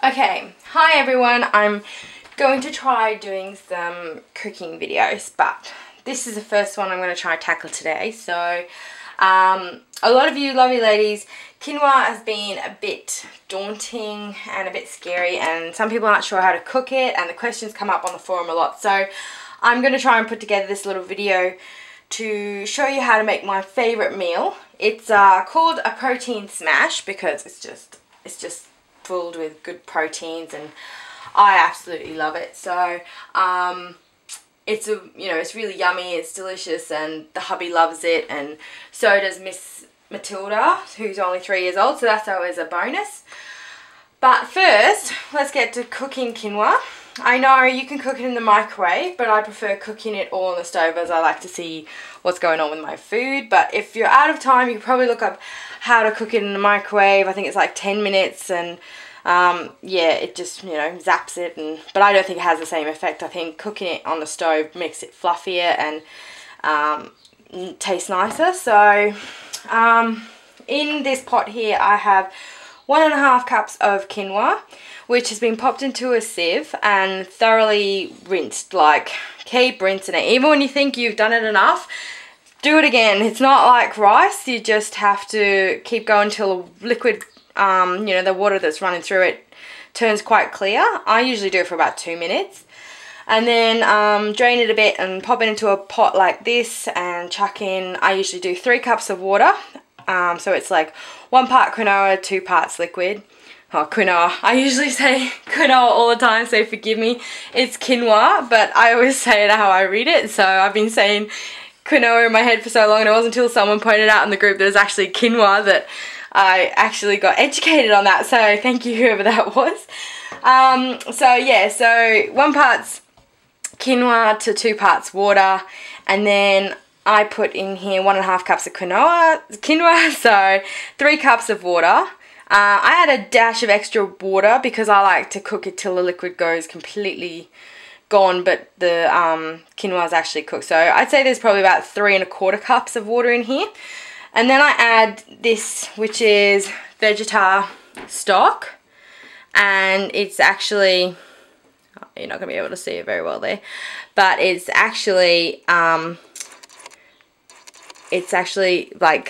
Okay, hi everyone. I'm going to try doing some cooking videos, but this is the first one I'm going to try tackle today. So, a lot of you lovely ladies, quinoa has been a bit daunting and a bit scary, and some people aren't sure how to cook it, and the questions come up on the forum a lot. So, I'm going to try and put together this little video to show you how to make my favourite meal. It's called a protein smash because it's just filled with good proteins, and I absolutely love it. So it's it's really yummy, it's delicious, and the hubby loves it, and so does Miss Matilda, who's only 3 years old, so that's always a bonus. But first, let's get to cooking quinoa. I know you can cook it in the microwave, but I prefer cooking it all on the stove as I like to see what's going on with my food. But if you're out of time, you can probably look up how to cook it in the microwave. I think it's like 10 minutes, and yeah, it just, zaps it. But I don't think it has the same effect. I think cooking it on the stove makes it fluffier and tastes nicer. So in this pot here, I have 1.5 cups of quinoa, which has been popped into a sieve and thoroughly rinsed. Like, keep rinsing it. Even when you think you've done it enough, do it again. It's not like rice. You just have to keep going till the liquid, the water that's running through it turns quite clear. I usually do it for about 2 minutes. And then drain it a bit and pop it into a pot like this and chuck in, I usually do 3 cups of water. So it's like 1 part quinoa, 2 parts liquid. Oh, quinoa. I usually say quinoa all the time, so forgive me. It's quinoa, but I always say it how I read it. So I've been saying quinoa in my head for so long, and it wasn't until someone pointed out in the group that it's actually quinoa that I actually got educated on that. So thank you, whoever that was. So yeah, so 1 part's quinoa to 2 parts water, and then I put in here 1.5 cups of quinoa, so 3 cups of water. I add a dash of extra water because I like to cook it till the liquid goes completely gone, but the quinoa is actually cooked. So I'd say there's probably about 3.25 cups of water in here. And then I add this, which is Vegeta stock, and it's actually, you're not going to be able to see it very well there, but it's actually like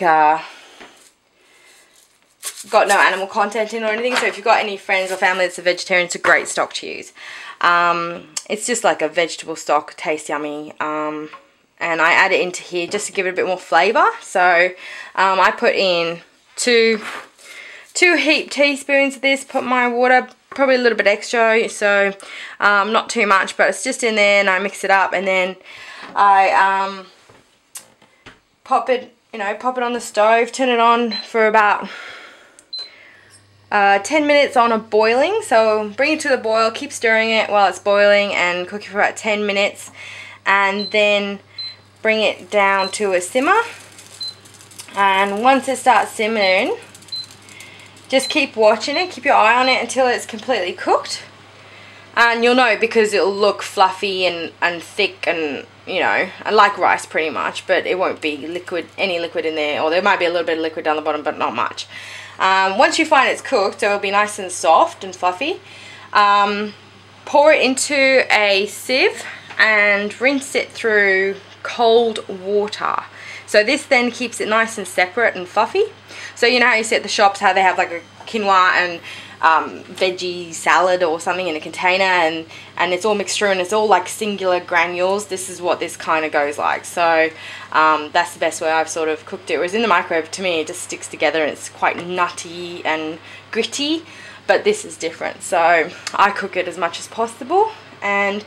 got no animal content in or anything. So if you've got any friends or family that's a vegetarian, it's a great stock to use. It's just like a vegetable stock, tastes yummy. And I add it into here just to give it a bit more flavour. So I put in two heaped teaspoons of this, put my water, probably a little bit extra, so not too much, but it's just in there, and I mix it up, and then I pop it on the stove, turn it on for about 10 minutes on a boiling. So bring it to the boil, keep stirring it while it's boiling, and cook it for about 10 minutes, and then bring it down to a simmer. And once it starts simmering, just keep watching it, keep your eye on it until it's completely cooked. And you'll know because it'll look fluffy and thick, and like rice pretty much, but it won't be any liquid in there, or there might be a little bit of liquid down the bottom, but not much. Once you find it's cooked, so it'll be nice and soft and fluffy, pour it into a sieve and rinse it through cold water. So this then keeps it nice and separate and fluffy. So you know how you see at the shops how they have like a quinoa and veggie salad or something in a container, and it's all mixed through and it's all like singular granules. This is what this kind of goes like. So that's the best way I've sort of cooked it. Whereas in the microwave, to me, it just sticks together and it's quite nutty and gritty, but this is different. So I cook it as much as possible, and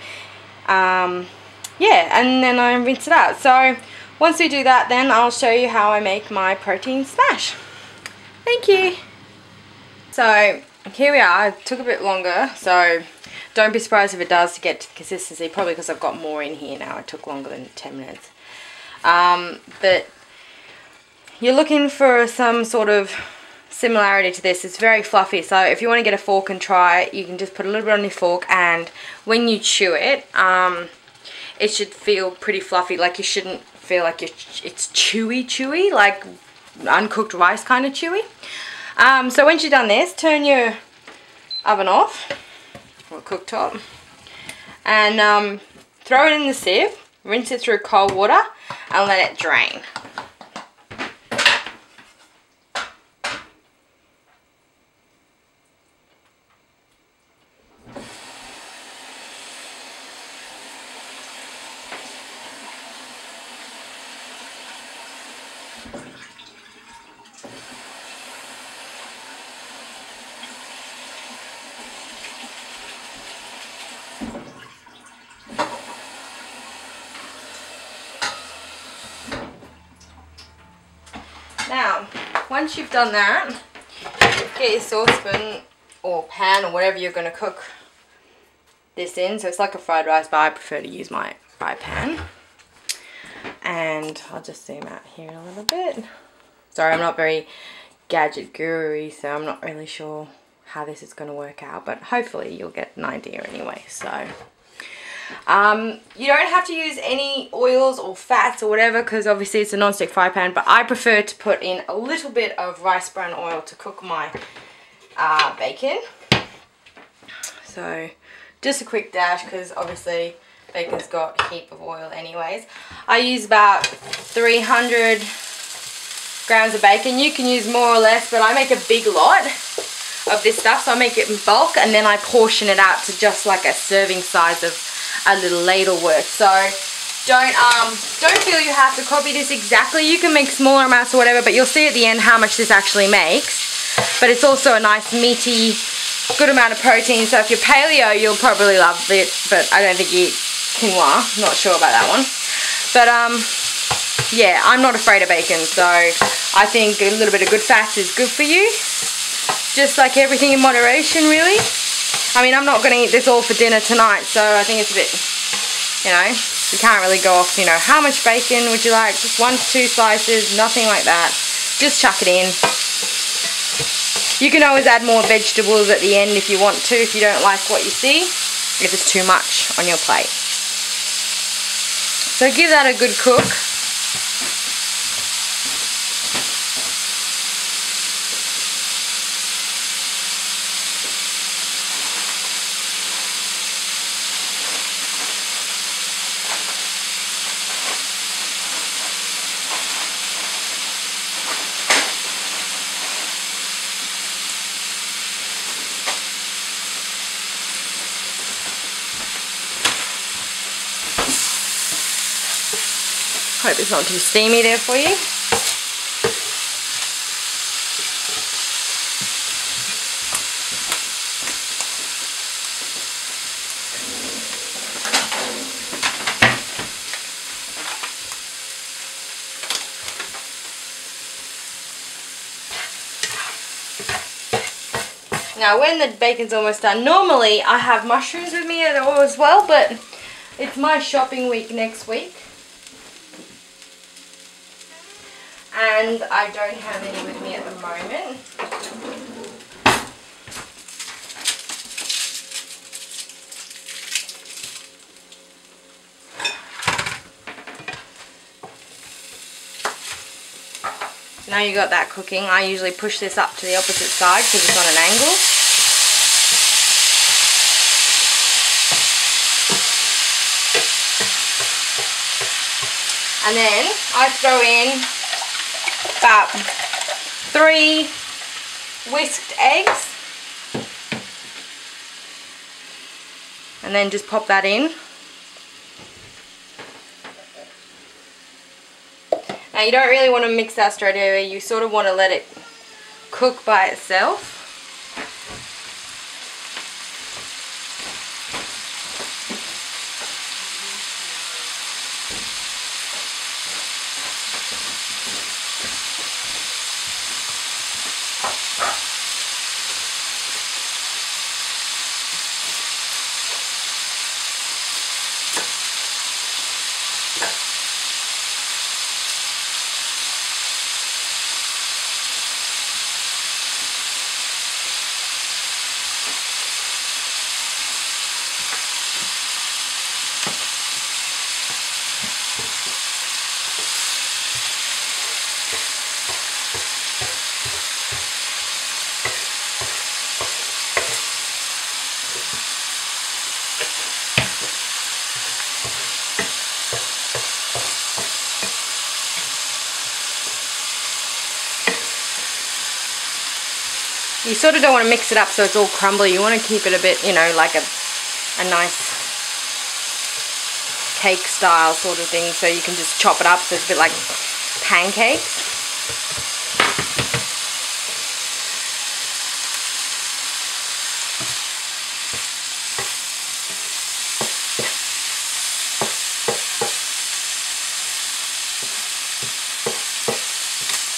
yeah, and then I rinse it out. So once we do that, then I'll show you how I make my protein smash. Thank you. So here we are. It took a bit longer, so don't be surprised if it does to get to the consistency, probably because I've got more in here now. It took longer than 10 minutes. But you're looking for some sort of similarity to this. It's very fluffy, so if you want to get a fork and try it, you can just put a little bit on your fork, and when you chew it, it should feel pretty fluffy. Like, you shouldn't feel like it's chewy, like uncooked rice kind of chewy. So once you've done this, turn your oven off, or cooktop, and throw it in the sieve, rinse it through cold water, and let it drain. Now, once you've done that, get your saucepan or pan or whatever you're going to cook this in. So it's like a fried rice, but I prefer to use my fry pan. And I'll just zoom out here a little bit. Sorry, I'm not very gadget guru-y, so I'm not really sure how this is going to work out, but hopefully you'll get an idea anyway. So you don't have to use any oils or fats or whatever, because obviously it's a non-stick fry pan, but I prefer to put in a little bit of rice bran oil to cook my bacon. So just a quick dash, because obviously bacon's got a heap of oil anyways. I use about 300 grams of bacon. You can use more or less, but I make a big lot of this stuff, so I make it in bulk and then I portion it out to just like a serving size of a little ladle worth. So don't feel you have to copy this exactly. You can make smaller amounts or whatever, but you'll see at the end how much this actually makes. But it's also a nice meaty, good amount of protein. So if you're paleo, you'll probably love it, but I don't think you eat quinoa. I'm not sure about that one. But yeah, I'm not afraid of bacon, so I think a little bit of good fats is good for you. Just like everything in moderation, really. I mean, I'm not going to eat this all for dinner tonight, so I think it's a bit, you know, you can't really go off, you know, how much bacon would you like? Just 1 to 2 slices, nothing like that. Just chuck it in. You can always add more vegetables at the end if you want to, if you don't like what you see, if it's too much on your plate. So give that a good cook. Hope it's not too steamy there for you. Now when the bacon's almost done, normally I have mushrooms with me as well, but it's my shopping week next week. And I don't have any with me at the moment. Now you got that cooking, I usually push this up to the opposite side because it's on an angle. And then I throw in about 3 whisked eggs, and then just pop that in. Now you don't really want to mix that straight away, you sort of want to let it cook by itself. You sort of don't want to mix it up so it's all crumbly. You want to keep it a bit, you know, like a nice cake style sort of thing, so you can just chop it up so it's a bit like pancakes.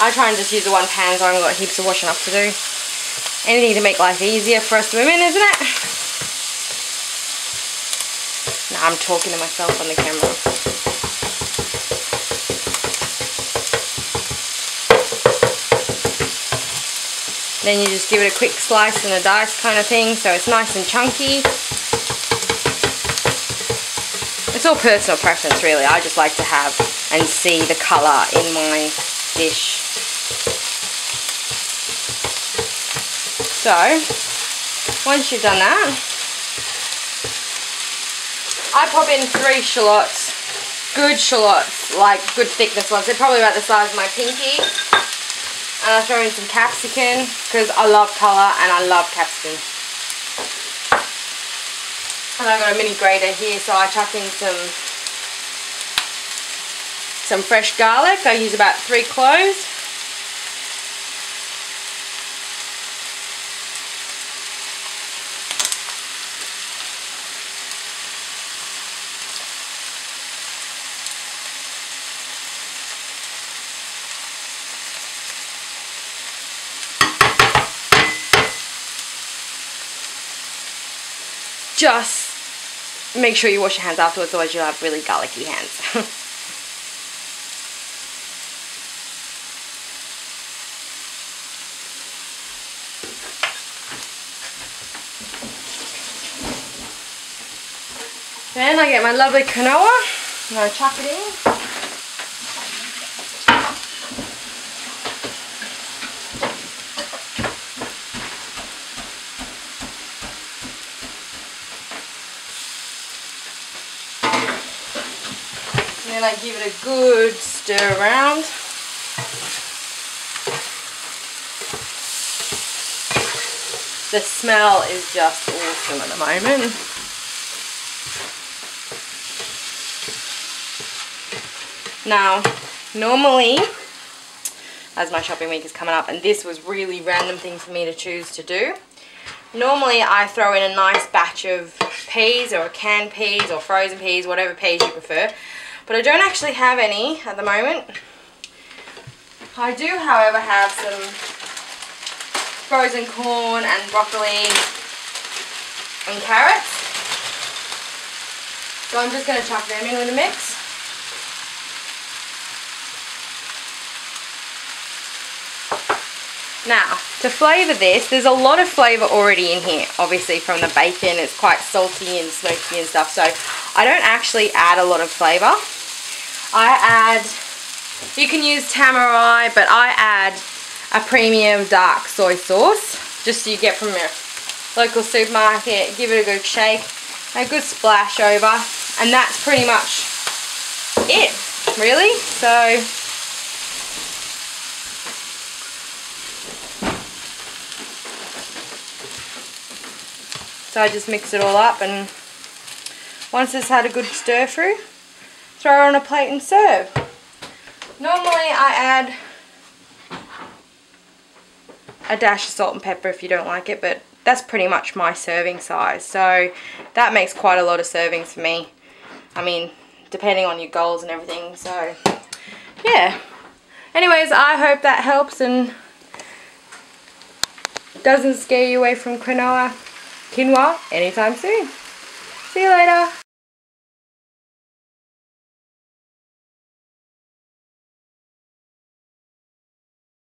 I try and just use the one pan so I haven't got heaps of washing up to do. Anything to make life easier for us women, isn't it? Nah, I'm talking to myself on the camera. Then you just give it a quick slice and a dice kind of thing so it's nice and chunky. It's all personal preference really. I just like to have and see the colour in my dish. So, once you've done that, I pop in 3 shallots, good shallots, like good thickness ones. They're probably about the size of my pinky. And I throw in some capsicum because I love colour and I love capsicum. And I've got a mini grater here, so I chuck in some fresh garlic. I use about 3 cloves. Just make sure you wash your hands afterwards, otherwise you'll have really garlicky hands. Then I get my lovely quinoa and I chuck it in. And then I give it a good stir around. The smell is just awesome at the moment. Now, normally, as my shopping week is coming up, and this was really random thing for me to choose to do, normally I throw in a nice batch of peas or canned peas or frozen peas, whatever peas you prefer. But I don't actually have any at the moment. I do, however, have some frozen corn and broccoli and carrots. So I'm just going to chuck them in with the mix. Now, to flavour this, there's a lot of flavour already in here, obviously from the bacon. It's quite salty and smoky and stuff, so I don't actually add a lot of flavour. I add, you can use tamari, but I add a premium dark soy sauce, just so you get from your local supermarket. Give it a good shake, a good splash over, and that's pretty much it, really. So I just mix it all up, and once it's had a good stir through, throw it on a plate and serve. Normally I add a dash of salt and pepper if you don't like it, but that's pretty much my serving size. So that makes quite a lot of servings for me. I mean, depending on your goals and everything. So yeah. Anyways, I hope that helps and doesn't scare you away from quinoa anytime soon. See you later.